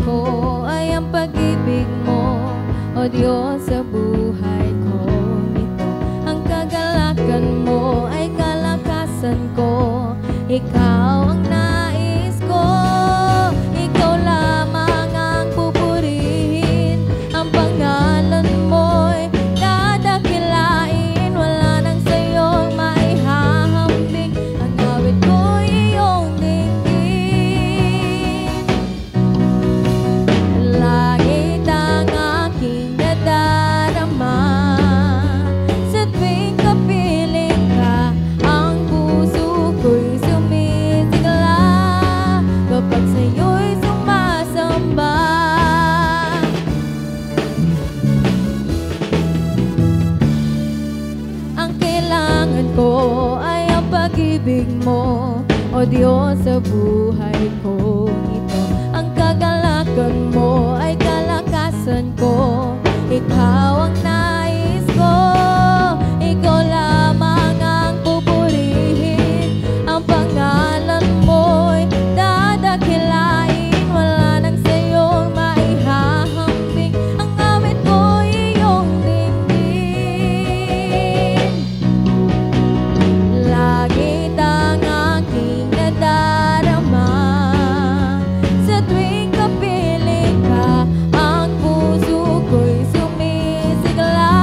ko ay ang pag-ibig mo, O Diyos, sa buhay ko ito. Ang kagalakan mo ay kalakasan ko, Ikaw ang nais ko. Ikaw lamang ang pupurihin, ang pangalan mo'y dadakilain. Wala nang sa'yong maihahambing, ang awit ko'y iyong dinggin. Langit ang aking nadarama, sa tuwing kapiling ka, ang puso ko'y sumisigla, kapag sa'yo'y sumasamba. Ang kailangan ko ay ang pag-ibig mo, O Diyos, sa buhay ko ito. Ang kagalakan mo ay kalakasan ko, Ikaw ang nais ko. Ikaw lamang ang pupurihin, ang pangalan mo'y dadakilain. Wala nang sa'yong maihahambing, ang awit ko'y iyong dinggin. Langit ang aking nadarama, sa tuwing kapiling ka, ang puso ko'y sumisigla,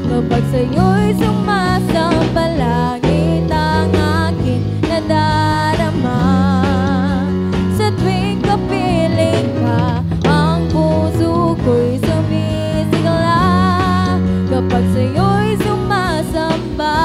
kapag sa'yo'y sumasamba. Langit ang aking nadarama, sa tuwing kapiling ka, ang puso ko'y sumisigla, kapag sa'yo'y sumasamba.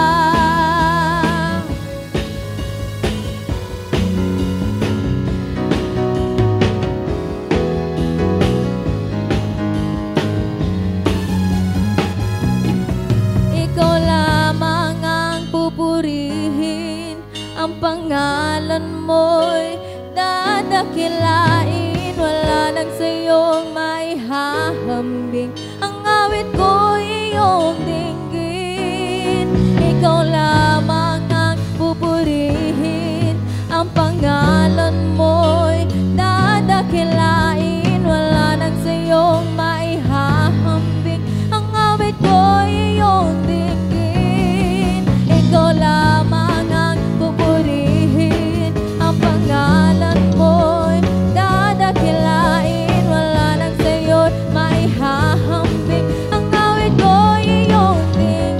Ikaw lamang ang pupurihin, ang pangalan mo'y dadakilain. Wala nang sa'yong maihahambing, ang awit ko'y iyong dinggin. Ikaw lamang ang pupurihin, ang pangalan mo'y dadakilain. Wala nang sa'yong maihahambing, ang awit ko'y iyong dinggin. Ikaw lamang ang pupurihin, ang pangalan mo'y dadakilain. Wala nang sa'yo'y maihahambing, ang awit ko'y iyong dinggin.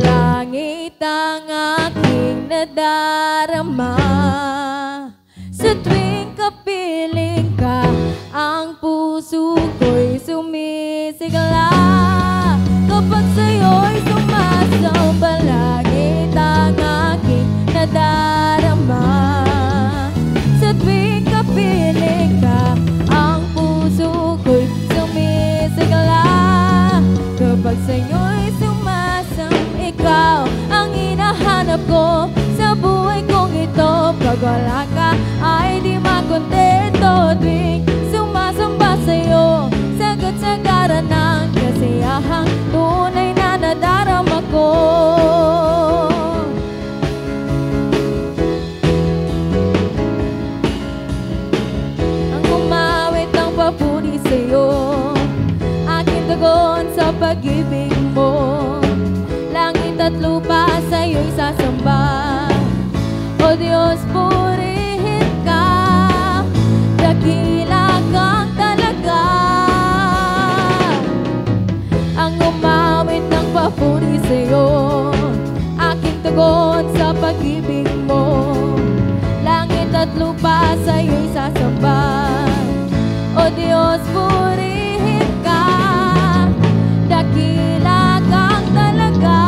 Langit ang aking nadarama, sa tuwing kapiling ka, ang puso ko'y sumisigla, kapag sa'yo'y sumasamba. Langit ang aking nadarama, sa tuwing kapiling ka, ang puso ko'y sumisigla, kapag sa'yo'y sumasamba. Ikaw ang hinahanap ko sa buhay kong ito, pag wala ka ay di makontento. Tuwing sumasamba sa'yo, sagat-sagaran ng kasiyahang tunay na nadarama ko. Ang umawit ng papuri sa'yo, aking tugon sa pag-ibig mo. Langit at lupa sa'yo'y sasamba, O Diyos, purihin ka, dakila kang talaga. Ang umawit ng papuri sa'yo, aking tugon sa pag-ibig mo. Langit at lupa sa'yo'y sasamba, O Diyos, purihin ka, dakila kang talaga.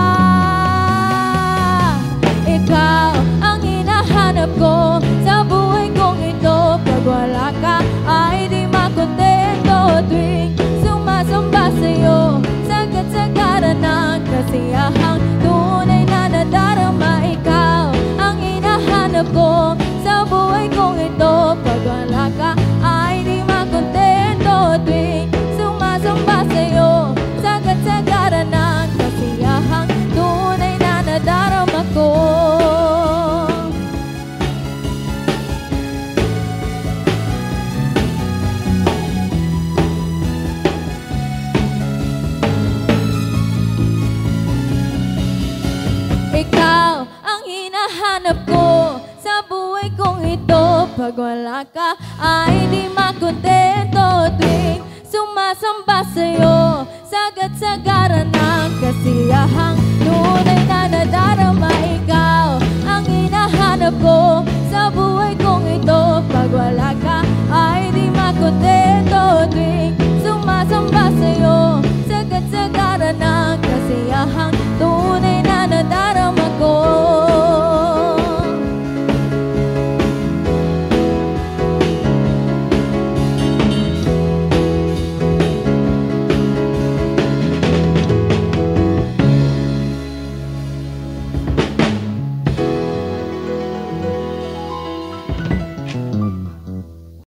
Ikaw ang hinahanap ko sa buhay kong ito, pag wala ka ay di makontento. Tuwing sumasamba sa'yo, sagat-sagaran ng kasiyahang tunay na nadarama. Ikaw ang hinahanap ko sa buhay kong ito, pag wala ka ay di makontento. hinahanap ko sa buhay kong ito. Pag wala ka ay di makontento. Tuwing sumasamba sa'yo, sagad-sagaran ng kasiyahang tunay na nadarama.